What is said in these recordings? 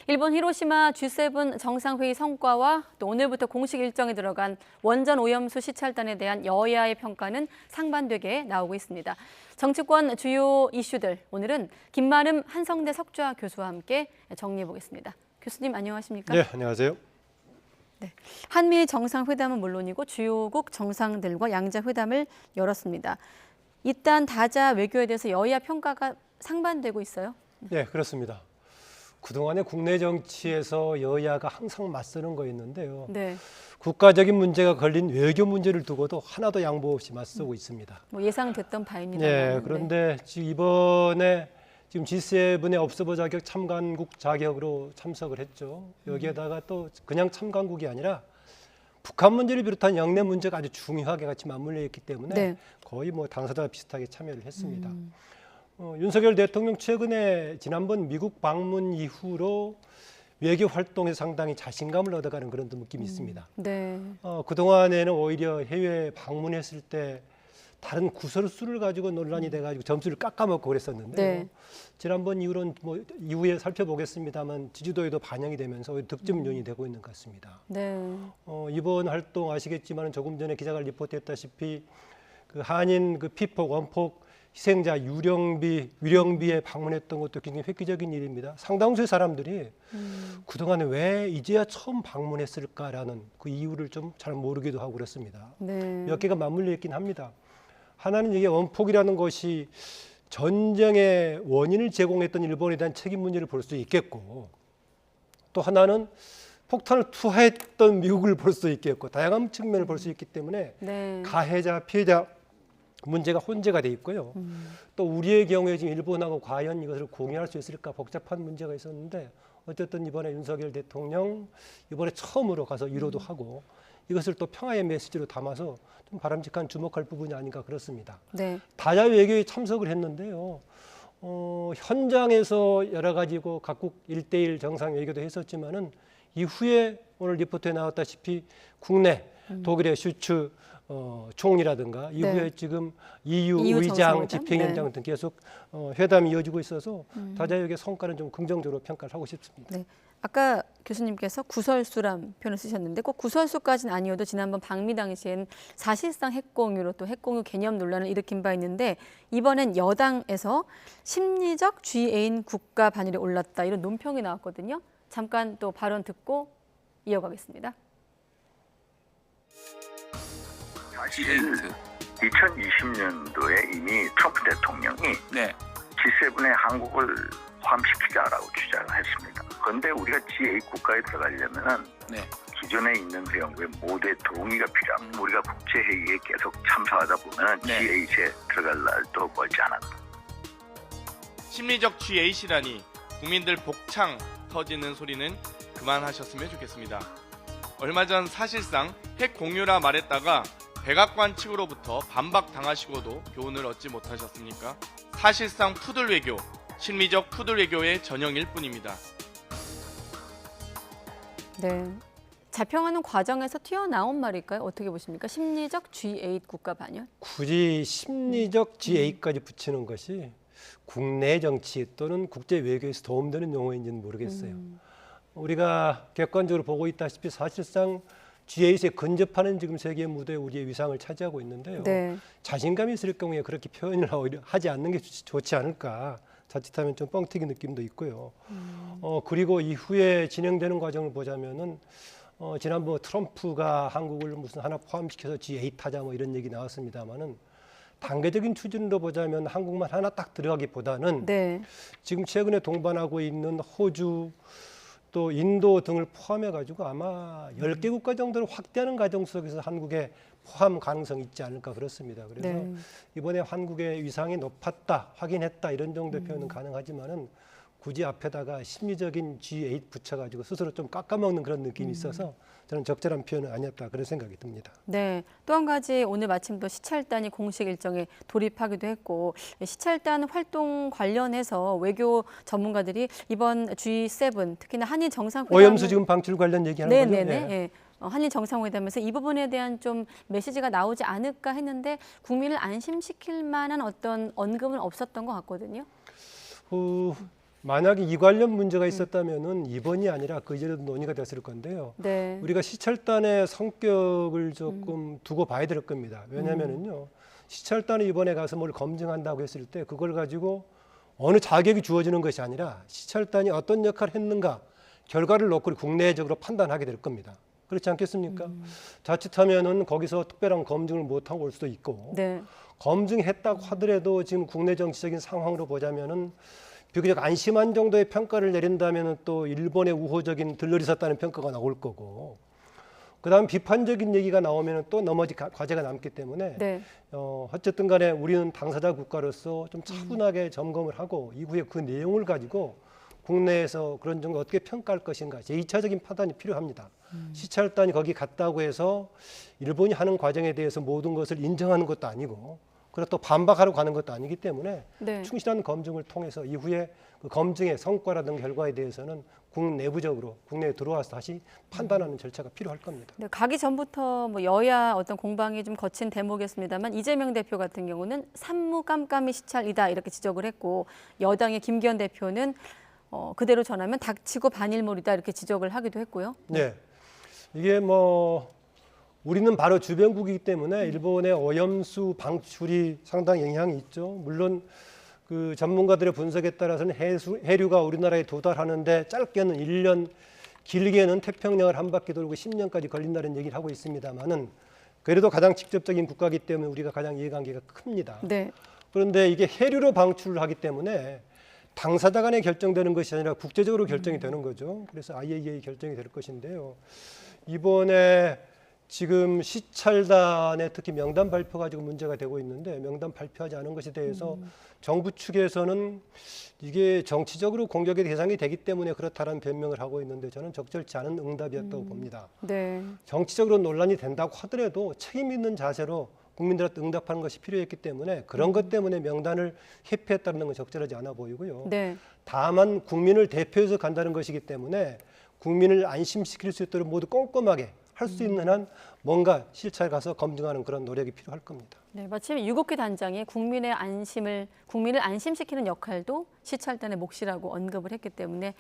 일본 히로시마 G7 정상회의 성과와 또 오늘부터 공식 일정에 들어간 원전 오염수 시찰단에 대한 여야의 평가는 상반되게 나오고 있습니다. 정치권 주요 이슈들, 오늘은 김만음 한성대 석좌 교수와 함께 정리해 보겠습니다. 교수님 안녕하십니까? 네, 안녕하세요. 네, 한미 정상회담은 물론이고 주요국 정상들과 양자회담을 열었습니다. 일단 다자 외교에 대해서 여야 평가가 상반되고 있어요? 네, 그렇습니다. 그동안의 국내 정치에서 여야가 항상 맞서는 거였는데요. 네. 국가적인 문제가 걸린 외교 문제를 두고도 하나도 양보 없이 맞서고 있습니다. 뭐 예상됐던 바입니다. 네, 그런데 지금 이번에 지금 G7의 observer 자격 참관국 자격으로 참석을 했죠. 여기에다가 또 그냥 참관국이 아니라 북한 문제를 비롯한 영내 문제가 아주 중요하게 같이 맞물려 있기 때문에 네. 거의 뭐 당사자와 비슷하게 참여를 했습니다. 윤석열 대통령 최근에 지난번 미국 방문 이후로 외교 활동에 상당히 자신감을 얻어가는 그런 느낌이 있습니다. 네. 그동안에는 오히려 해외 방문했을 때 다른 구설수를 가지고 논란이 돼가지고 점수를 깎아먹고 그랬었는데요. 네. 지난번 이후로는 뭐 이후에 살펴보겠습니다만 지지도에도 반영이 되면서 득점 요인이 되고 있는 것 같습니다. 네. 이번 활동 아시겠지만 조금 전에 기자가 리포트했다시피 그 한인 그 피폭 원폭 희생자 유령비에 방문했던 것도 굉장히 획기적인 일입니다. 상당수의 사람들이 그동안에 왜 이제야 처음 방문했을까라는 그 이유를 좀 잘 모르기도 하고 그렇습니다. 네. 몇 개가 맞물려 있긴 합니다. 하나는 이게 원폭이라는 것이 전쟁의 원인을 제공했던 일본에 대한 책임 문제를 볼 수 있겠고, 또 하나는 폭탄을 투하했던 미국을 볼 수 있겠고, 다양한 측면을 볼 수 있기 때문에 네. 가해자, 피해자 문제가 혼재가 돼 있고요. 또 우리의 경우에 지금 일본하고 과연 이것을 공유할 수 있을까 복잡한 문제가 있었는데, 어쨌든 이번에 윤석열 대통령 이번에 처음으로 가서 위로도 하고 이것을 또 평화의 메시지로 담아서 좀 바람직한 주목할 부분이 아닌가 그렇습니다. 네. 다자 외교에 참석을 했는데요. 현장에서 여러 가지고 각국 1대1 정상 외교도 했었지만은 이후에 오늘 리포트에 나왔다시피 국내 독일의 슈츠 총리라든가 이후에 네. 지금 EU EU 의장 정상회담? 집행위원장 등 계속 회담이 이어지고 있어서 다자 외교의 성과는 좀 긍정적으로 평가를 하고 싶습니다. 네. 아까 교수님께서 구설수란 표현을 쓰셨는데 꼭 구설수까지는 아니어도 지난번 방미 당시엔 사실상 핵공유로 또 핵공유 개념 논란을 일으킨 바 있는데 이번엔 여당에서 심리적 G애인 국가 반열에 올랐다 이런 논평이 나왔거든요. 잠깐 또 발언 듣고 이어가겠습니다. 사실 2020년도에 이미 트럼프 대통령이 G7에 한국을 포함시키자라고 주장을 했습니다. 그런데 우리가 G8 국가에 들어가려면 기존에 있는 회원국의 모두의 동의가 필요합니다. 우리가 국제회의에 계속 참석하다 보면 G8에 들어갈 날도 멀지 않았다. 심리적 G8이라니 국민들 복창 터지는 소리는 그만하셨으면 좋겠습니다. 얼마 전 사실상 핵 공유라 말했다가 백악관 측으로부터 반박당하시고도 교훈을 얻지 못하셨습니까? 사실상 푸들 외교, 심리적 푸들 외교의 전형일 뿐입니다. 네. 자평하는 과정에서 튀어나온 말일까요? 어떻게 보십니까? 심리적 G8 국가 반열? 굳이 심리적 G8까지 붙이는 것이 국내 정치 또는 국제 외교에서 도움되는 용어인지는 모르겠어요. 우리가 객관적으로 보고 있다시피 사실상 G8에 근접하는 지금 세계 무대에 우리의 위상을 차지하고 있는데요. 네. 자신감이 있을 경우에 그렇게 표현을 하지 않는 게 좋지 않을까. 자칫하면 좀 뻥튀기 느낌도 있고요. 그리고 이후에 진행되는 과정을 보자면은 지난번 트럼프가 한국을 무슨 하나 포함시켜서 G8 하자 뭐 이런 얘기 나왔습니다만은 단계적인 추진으로 보자면 한국만 하나 딱 들어가기보다는 네. 지금 최근에 동반하고 있는 호주 또 인도 등을 포함해 가지고 아마 10개 국가 정도를 확대하는 과정 속에서 한국의 포함 가능성이 있지 않을까 그렇습니다. 그래서 네. 이번에 한국의 위상이 높았다, 확인했다 이런 정도의 표현은 가능하지만은 굳이 앞에다가 심리적인 G8 붙여가지고 스스로 좀 깎아먹는 그런 느낌이 있어서 저는 적절한 표현은 아니었다 그런 생각이 듭니다. 네. 또 한 가지 오늘 마침 또 시찰단이 공식 일정에 돌입하기도 했고 시찰단 활동 관련해서 외교 전문가들이 이번 G7 특히나 한일 정상회담 오염수 지금 방출 관련 얘기하는 거죠? 네네네. 예. 한일 정상회담에서 이 부분에 대한 좀 메시지가 나오지 않을까 했는데 국민을 안심시킬 만한 어떤 언급은 없었던 것 같거든요. 만약에 이 관련 문제가 있었다면은 이번이 아니라 그 이전에도 논의가 됐을 건데요. 네. 우리가 시찰단의 성격을 조금 두고 봐야 될 겁니다. 왜냐하면은요, 시찰단이 이번에 가서 뭘 검증한다고 했을 때 그걸 가지고 어느 자격이 주어지는 것이 아니라 시찰단이 어떤 역할을 했는가 결과를 놓고 국내적으로 판단하게 될 겁니다. 그렇지 않겠습니까? 자칫하면은 거기서 특별한 검증을 못하고 올 수도 있고, 네. 검증했다고 하더라도 지금 국내 정치적인 상황으로 보자면은 비교적 안심한 정도의 평가를 내린다면은 또 일본의 우호적인 들러리 섰다는 평가가 나올 거고, 그다음 비판적인 얘기가 나오면은 또 나머지 과제가 남기 때문에 네. 어쨌든 간에 우리는 당사자 국가로서 좀 차분하게 점검을 하고 이후에 그 내용을 가지고 국내에서 그런 정도 어떻게 평가할 것인가 제2차적인 판단이 필요합니다. 시찰단이 거기 갔다고 해서 일본이 하는 과정에 대해서 모든 것을 인정하는 것도 아니고 그리고 또 반박하러 가는 것도 아니기 때문에 네. 충실한 검증을 통해서 이후에 그 검증의 성과라든가 결과에 대해서는 국내부적으로 국내에 들어와서 다시 판단하는 절차가 필요할 겁니다. 네, 가기 전부터 뭐 여야 어떤 공방이 좀 거친 대목이었습니다만 이재명 대표 같은 경우는 산무 깜깜이 시찰이다 이렇게 지적을 했고 여당의 김기현 대표는 그대로 전하면 닥치고 반일몰이다 이렇게 지적을 하기도 했고요. 네, 이게 뭐 우리는 바로 주변국이기 때문에 일본의 오염수 방출이 상당히 영향이 있죠. 물론 그 전문가들의 분석에 따라서는 해류가 우리나라에 도달하는데 짧게는 1년, 길게는 태평양을 한 바퀴 돌고 10년까지 걸린다는 얘기를 하고 있습니다만은 그래도 가장 직접적인 국가이기 때문에 우리가 가장 이해관계가 큽니다. 네. 그런데 이게 해류로 방출을 하기 때문에 당사자 간에 결정되는 것이 아니라 국제적으로 결정이 되는 거죠. 그래서 IAEA 결정이 될 것인데요. 이번에 지금 시찰단의 특히 명단 발표 가지고 문제가 되고 있는데 명단 발표하지 않은 것에 대해서 정부 측에서는 이게 정치적으로 공격의 대상이 되기 때문에 그렇다는 변명을 하고 있는데 저는 적절치 않은 응답이었다고 봅니다. 네. 정치적으로 논란이 된다고 하더라도 책임 있는 자세로 국민들한테 응답하는 것이 필요했기 때문에 그런 것 때문에 명단을 회피했다는 건 적절하지 않아 보이고요. 네. 다만 국민을 대표해서 간다는 것이기 때문에 국민을 안심시킬 수 있도록 모두 꼼꼼하게 할 수 있는 한 뭔가 실찰 가서 검증하는 그런 노력이 필요할 겁니다. 네, 마침 유국회 단장이 국민을 안심시키는 역할도 시찰단의 몫이라고 언급을 했기 때문에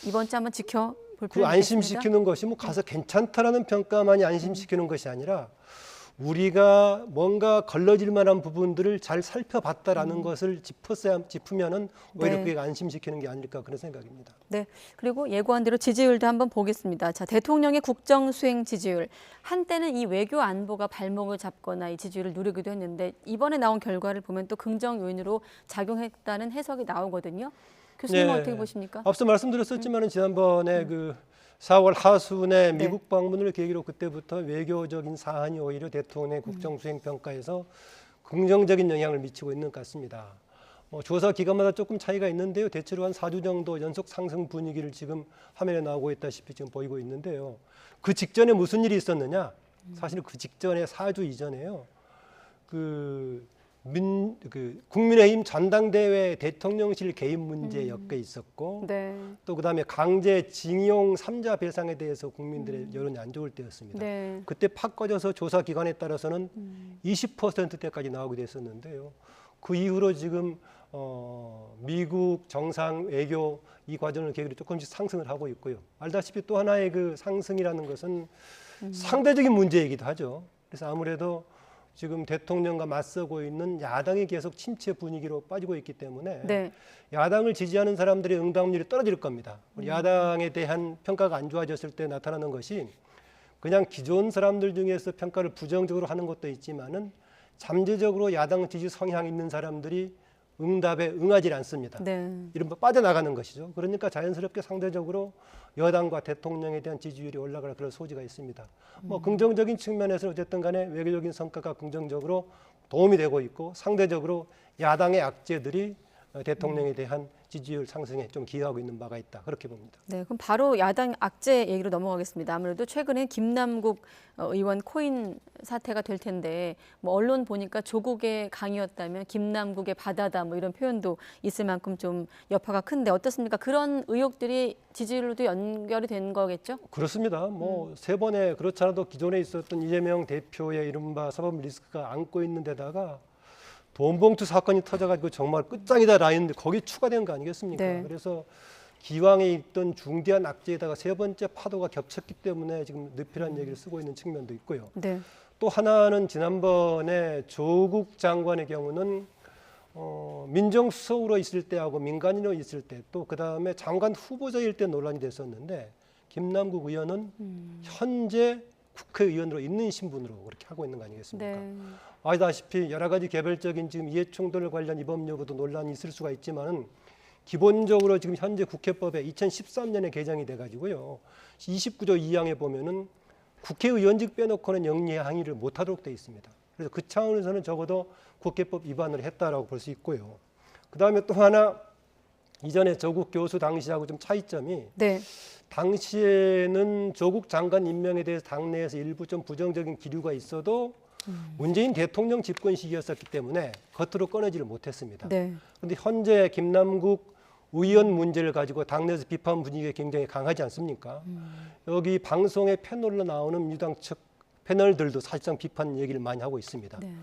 이번 주 한번 지켜볼 그 필요가 있겠습니다. 안심시키는 것이 뭐 가서 괜찮다라는 평가만이 안심시키는 것이 아니라 우리가 뭔가 걸러질 만한 부분들을 잘 살펴봤다라는 것을 짚으면은 오히려 네. 그게 안심시키는 게 아닐까 그런 생각입니다. 네, 그리고 예고한 대로 지지율도 한번 보겠습니다. 자, 대통령의 국정 수행 지지율. 한때는 이 외교 안보가 발목을 잡거나 이 지지율을 누리기도 했는데 이번에 나온 결과를 보면 또 긍정 요인으로 작용했다는 해석이 나오거든요. 교수님은 네. 어떻게 보십니까? 앞서 말씀드렸었지만은 지난번에 그 4월 하순에 미국 방문을 계기로 그때부터 외교적인 사안이 오히려 대통령의 국정 수행 평가에서 긍정적인 영향을 미치고 있는 것 같습니다. 조사 기간마다 조금 차이가 있는데요. 대체로 한 4주 정도 연속 상승 분위기를 지금 화면에 나오고 있다시피 지금 보이고 있는데요. 그 직전에 무슨 일이 있었느냐? 사실 그 직전에 4주 이전에요. 국민의힘 전당대회 대통령실 개입 문제 엮여 있었고 네. 또 그다음에 강제징용 3자 배상에 대해서 국민들의 여론이 안 좋을 때였습니다. 네. 그때 팍 꺼져서 조사 기관에 따라서는 20%대까지 나오게 됐었는데요. 그 이후로 지금 미국 정상 외교 이 과정을 계기로 조금씩 상승을 하고 있고요. 알다시피 또 하나의 그 상승이라는 것은 상대적인 문제이기도 하죠. 그래서 아무래도 지금 대통령과 맞서고 있는 야당이 계속 침체 분위기로 빠지고 있기 때문에 네. 야당을 지지하는 사람들의 응답률이 떨어질 겁니다. 야당에 대한 평가가 안 좋아졌을 때 나타나는 것이 그냥 기존 사람들 중에서 평가를 부정적으로 하는 것도 있지만은 잠재적으로 야당 지지 성향 있는 사람들이 응답에 응하지 않습니다. 네. 이른바 빠져나가는 것이죠. 그러니까 자연스럽게 상대적으로 여당과 대통령에 대한 지지율이 올라갈 그런 소지가 있습니다. 뭐 긍정적인 측면에서 어쨌든 간에 외교적인 성과가 긍정적으로 도움이 되고 있고 상대적으로 야당의 악재들이 대통령에 대한 지지율 상승에 좀 기여하고 있는 바가 있다. 그렇게 봅니다. 네, 그럼 바로 야당 악재 얘기로 넘어가겠습니다. 아무래도 최근에 김남국 의원 코인 사태가 될 텐데 뭐 언론 보니까 조국의 강이었다면 김남국의 바다다 뭐 이런 표현도 있을 만큼 좀 여파가 큰데 어떻습니까? 그런 의혹들이 지지율로도 연결이 된 거겠죠? 그렇습니다. 뭐 세 번에 그렇지 않아도 기존에 있었던 이재명 대표의 이른바 사법 리스크가 안고 있는 데다가 돈봉투 사건이 터져가지고 정말 끝장이다 라인인데 거기 추가된 거 아니겠습니까? 네. 그래서 기왕에 있던 중대한 악재에다가 세 번째 파도가 겹쳤기 때문에 지금 늪이라는 얘기를 쓰고 있는 측면도 있고요. 네. 또 하나는 지난번에 조국 장관의 경우는 민정수석으로 있을 때하고 민간인으로 있을 때 또 그다음에 장관 후보자일 때 논란이 됐었는데 김남국 의원은 현재 국회의원으로 있는 신분으로 그렇게 하고 있는 거 아니겠습니까? 네. 아시다시피 여러 가지 개별적인 지금 이해충돌 관련 위법 여부도 논란이 있을 수가 있지만은 기본적으로 지금 현재 국회법에 2013년에 개정이 돼가지고요. 29조 2항에 보면은 국회의원직 빼놓고는 영리의 항의를 못하도록 돼 있습니다. 그래서 그 차원에서는 적어도 국회법 위반을 했다라고 볼 수 있고요. 그 다음에 또 하나 이전에 조국 교수 당시하고 좀 차이점이 네. 당시에는 조국 장관 임명에 대해서 당내에서 일부 좀 부정적인 기류가 있어도 문재인 대통령 집권 시기였었기 때문에 겉으로 꺼내지를 못했습니다. 네. 그런데 현재 김남국 의원 문제를 가지고 당내에서 비판 분위기가 굉장히 강하지 않습니까? 여기 방송에 패널로 나오는 민주당 측 패널들도 사실상 비판 얘기를 많이 하고 있습니다. 네.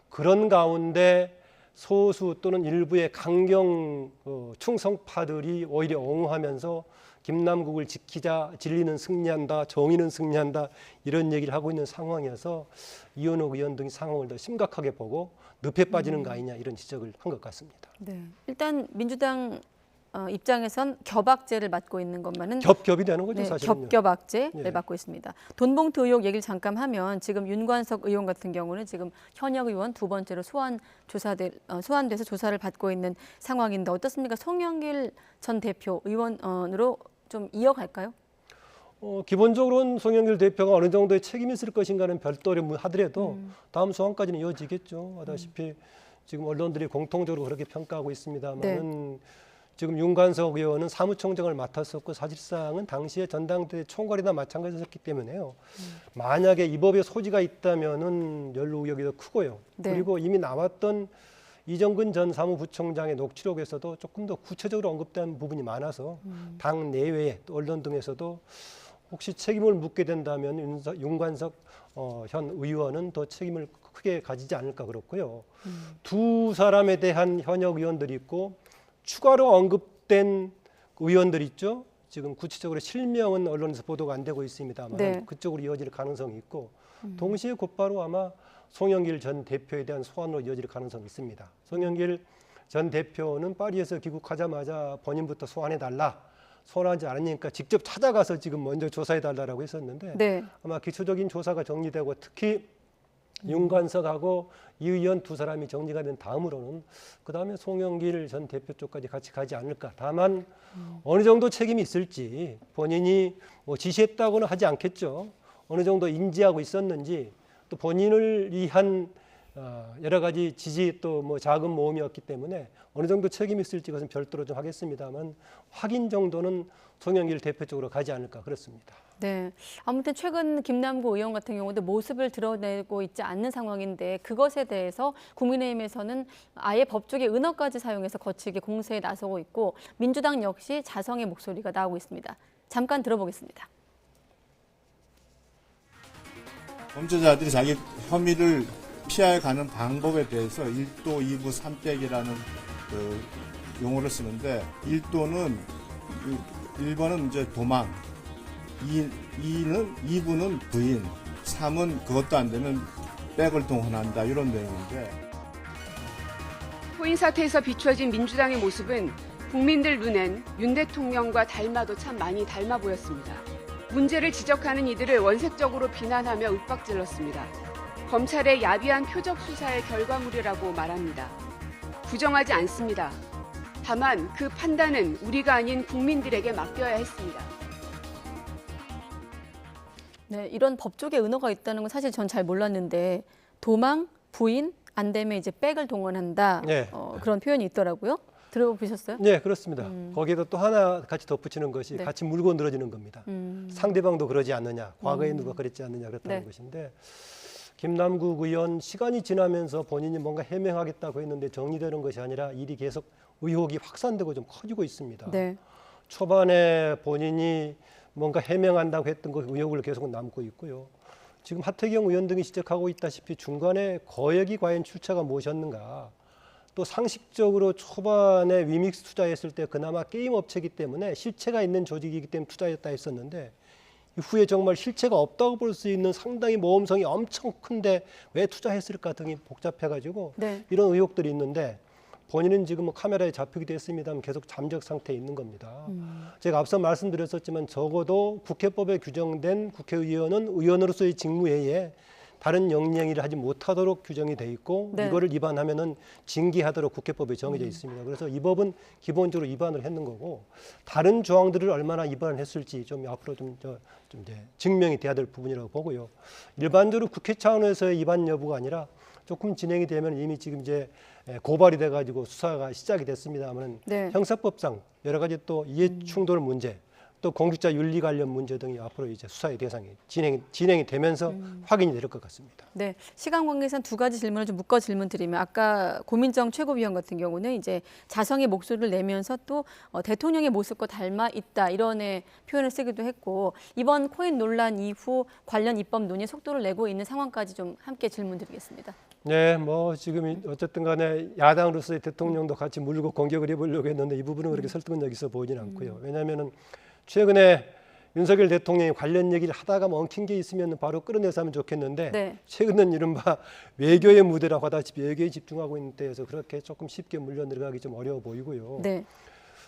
그런 가운데 소수 또는 일부의 강경 충성파들이 오히려 옹호하면서 김남국을 지키자, 진리는 승리한다, 정의는 승리한다 이런 얘기를 하고 있는 상황이어서 이현욱 의원 등이 상황을 더 심각하게 보고 늪에 빠지는 거 아니냐 이런 지적을 한 것 같습니다. 네. 일단 민주당 입장에선 겹악제를 맡고 있는 것만은 겹겹이 되는 거죠, 네, 사실은요. 겹겹악제를 예. 맡고 있습니다. 돈봉투 의혹 얘기를 잠깐 하면 지금 윤관석 의원 같은 경우는 지금 현역 의원 두 번째로 소환돼서 조사를 받고 있는 상황인데 어떻습니까? 송영길 전 대표 의원으로 좀 이어갈까요? 기본적으로는 송영길 대표가 어느 정도의 책임이 있을 것인가는 별도로 하더라도 다음 소환까지는 이어지겠죠. 아다시피 지금 언론들이 공통적으로 그렇게 평가하고 있습니다만은 지금 윤관석 의원은 사무총장을 맡았었고 사실상은 당시에 전당대회 총괄이나 마찬가지였기 때문에요. 만약에 이 법에 소지가 있다면은 연루 의혹이 더 크고요. 네. 그리고 이미 나왔던 이정근 전 사무부총장의 녹취록에서도 조금 더 구체적으로 언급된 부분이 많아서 당 내외에 또 언론 등에서도 혹시 책임을 묻게 된다면 윤관석 현 의원은 더 책임을 크게 가지지 않을까 그렇고요. 두 사람에 대한 현역 의원들이 있고 추가로 언급된 의원들 있죠. 지금 구체적으로 실명은 언론에서 보도가 안 되고 있습니다만 네. 그쪽으로 이어질 가능성이 있고 동시에 곧바로 아마 송영길 전 대표에 대한 소환으로 이어질 가능성이 있습니다. 송영길 전 대표는 파리에서 귀국하자마자 본인부터 소환해달라. 소환하지 않으니까 직접 찾아가서 지금 먼저 조사해달라고 했었는데 네. 아마 기초적인 조사가 정리되고 특히 윤관석하고 이 의원 두 사람이 정리가 된 다음으로는 그다음에 송영길 전 대표 쪽까지 같이 가지 않을까. 다만 어느 정도 책임이 있을지 본인이 뭐 지시했다고는 하지 않겠죠. 어느 정도 인지하고 있었는지 또 본인을 위한 여러 가지 지지 또 뭐 자금 모험이었기 때문에 어느 정도 책임이 있을지 그것은 별도로 좀 하겠습니다만 확인 정도는 송영길 대표 쪽으로 가지 않을까 그렇습니다. 네. 아무튼 최근 김남국 의원 같은 경우도 모습을 드러내고 있지 않는 상황인데 그것에 대해서 국민의힘에서는 아예 법조계 은어까지 사용해서 거칠게 공세에 나서고 있고 민주당 역시 자성의 목소리가 나오고 있습니다. 잠깐 들어보겠습니다. 범죄자들이 자기 혐의를 피해가는 방법에 대해서 1도, 2부, 3백이라는 그 용어를 쓰는데 1도는 1번은 이제 도망, 2부는 부인, 3은 그것도 안 되면 백을 동원한다 이런 내용인데 포인 사태에서 비춰진 민주당의 모습은 국민들 눈엔 윤 대통령과 닮아도 참 많이 닮아 보였습니다. 문제를 지적하는 이들을 원색적으로 비난하며 윽박질렀습니다. 검찰의 야비한 표적 수사의 결과물이라고 말합니다. 부정하지 않습니다. 다만 그 판단은 우리가 아닌 국민들에게 맡겨야 했습니다. 네, 이런 법조계 은어가 있다는 건 사실 전 잘 몰랐는데 도망, 부인, 안 되면 이제 백을 동원한다. 네. 그런 표현이 있더라고요. 들어보셨어요? 네, 그렇습니다. 거기에도 또 하나 같이 덧붙이는 것이 네. 같이 물고 늘어지는 겁니다. 상대방도 그러지 않느냐, 과거에 누가 그랬지 않느냐 그렇다는 네. 것인데 김남국 의원 시간이 지나면서 본인이 뭔가 해명하겠다고 했는데 정리되는 것이 아니라 일이 계속 의혹이 확산되고 좀 커지고 있습니다. 네. 초반에 본인이 뭔가 해명한다고 했던 그 의혹을 계속 남고 있고요. 지금 하태경 의원 등이 지적하고 있다시피 중간에 거액이 과연 출처가 무엇이었는가 또 상식적으로 초반에 위믹스 투자했을 때 그나마 게임 업체이기 때문에 실체가 있는 조직이기 때문에 투자했다 했었는데 이후에 정말 실체가 없다고 볼 수 있는 상당히 모험성이 엄청 큰데 왜 투자했을까 등이 복잡해가지고 네. 이런 의혹들이 있는데 본인은 지금 뭐 카메라에 잡히기도 했습니다만 계속 잠적 상태에 있는 겁니다. 제가 앞서 말씀드렸었지만 적어도 국회법에 규정된 국회의원은 의원으로서의 직무 외에 다른 영리 일을 하지 못하도록 규정이 돼 있고 네. 이거를 위반하면은 징계하도록 국회법에 정해져 있습니다. 그래서 이 법은 기본적으로 위반을 했는 거고 다른 조항들을 얼마나 위반을 했을지 좀 앞으로 좀 이제 증명이 돼야 될 부분이라고 보고요. 일반적으로 국회 차원에서의 위반 여부가 아니라 조금 진행이 되면 이미 지금 이제 고발이 돼가지고 수사가 시작이 됐습니다만 네. 형사법상 여러 가지 또 이해 충돌 문제 또 공직자 윤리 관련 문제 등이 앞으로 이제 수사의 대상이 진행이 되면서 확인이 될 것 같습니다. 네, 시간 관계상 두 가지 질문을 좀 묶어 질문드리면 아까 고민정 최고위원 같은 경우는 이제 자성의 목소리를 내면서 또 대통령의 모습과 닮아 있다 이런 표현을 쓰기도 했고 이번 코인 논란 이후 관련 입법 논의 속도를 내고 있는 상황까지 좀 함께 질문드리겠습니다. 네, 뭐 지금 어쨌든 간에 야당으로서의 대통령도 같이 물고 공격을 해보려고 했는데 이 부분은 그렇게 설득력 있어 보이지는 않고요. 왜냐하면은 최근에 윤석열 대통령이 관련 얘기를 하다가 엉킨 게 있으면 바로 끌어내서 하면 좋겠는데 네. 최근은 이른바 외교의 무대라고 하다시피 외교에 집중하고 있는 때여서 그렇게 조금 쉽게 물려 들어가기 좀 어려워 보이고요. 네.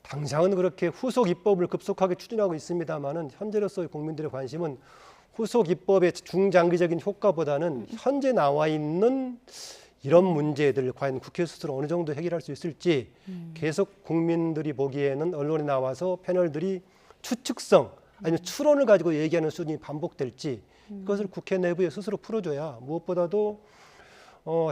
당장은 그렇게 후속 입법을 급속하게 추진하고 있습니다만은 현재로서의 국민들의 관심은 후속 입법의 중장기적인 효과보다는 현재 나와 있는 이런 문제들 과연 국회 스스로 어느 정도 해결할 수 있을지 계속 국민들이 보기에는 언론에 나와서 패널들이 추측성 아니면 추론을 가지고 얘기하는 수준이 반복될지 그것을 국회 내부에 스스로 풀어줘야 무엇보다도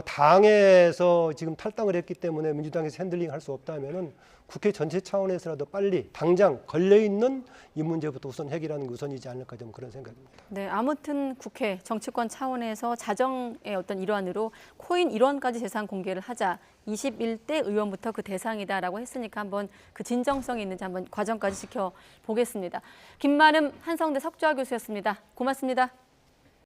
당에서 지금 탈당을 했기 때문에 민주당에서 핸들링 할 수 없다면은 국회 전체 차원에서라도 빨리 당장 걸려있는 이 문제부터 우선 해결하는 게 우선이지 않을까 좀 그런 생각입니다. 네, 아무튼 국회 정치권 차원에서 자정의 어떤 일환으로 코인 1원까지 재산 공개를 하자 21대 의원부터 그 대상이다라고 했으니까 한번 그 진정성이 있는지 한번 과정까지 지켜보겠습니다. 김만음 한성대 석좌 교수였습니다. 고맙습니다.